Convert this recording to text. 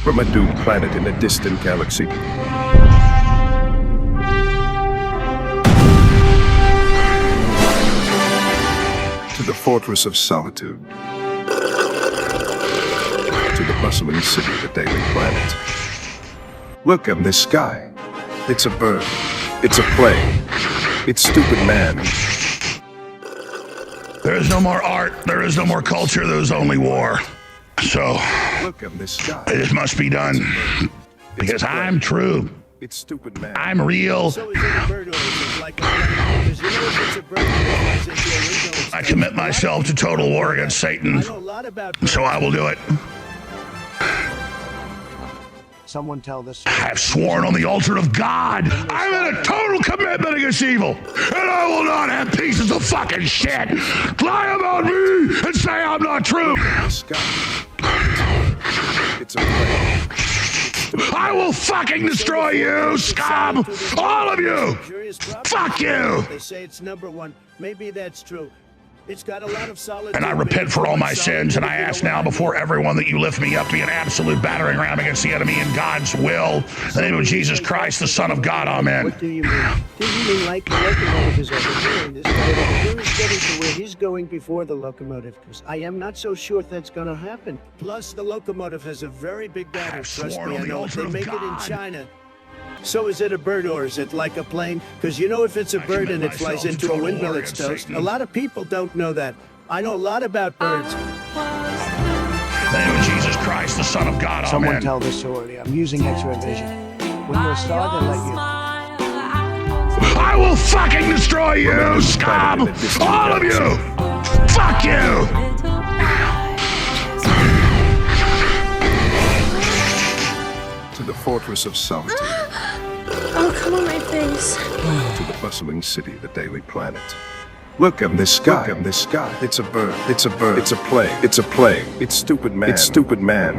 from a doomed planet in a distant galaxy. To the fortress of solitude. To the bustling city, the daily planet. Look in this sky. It's a bird. It's a plane. It's stupid man. There is no more art. There is no more culture. There is only war. So, Look in this sky. this must be done. Because I'm true. It's stupid man. I'm real. So is it a bird or is it like a plane? Because you know if it's a bird, it flies into a window, it's I commit myself to total war against Satan. I know a lot about birds. So I will do it. Someone tell this. I have sworn on the altar of God. I'm in a total commitment against evil. And I will not have pieces of fucking shit lie about me and say I'm not true. The sky. It's a plane. I will fucking destroy you, scum! All of you! Curious property. Fuck you! They say it's #1. Maybe that's true. It's got a lot of solid. And I repent for all my sins, and I ask now before everyone that you lift me up to be an absolute battering ram against the enemy in God's will. In the name of Jesus Christ, the Son of God, amen. What do you mean? Do you mean like the locomotive is over here and this guy over here is getting to where he's going before the locomotive? Because I am not so sure that's going to happen. Plus, the locomotive has a very big battery. have Trust sworn me, on I the know. altar They of make it in God. China. So is it a bird or is it like a plane? Because you know if it's a bird commit and it flies myself to into a total windmill, war it's against toast. Satan. A lot of people don't know that. I know a lot about birds. In the name of Jesus Christ, the Son of God, Someone amen. tell this story. I'm using X-ray vision. When you're a star, they let you. I will fucking destroy you, scum! All of you! Fuck you! To the fortress of solitude. Oh, come on my face. To the bustling city, the daily planet. Look in this sky. Look in this sky. It's a bird. It's a bird. It's a plane. It's a plane. It's stupid man. It's stupid man.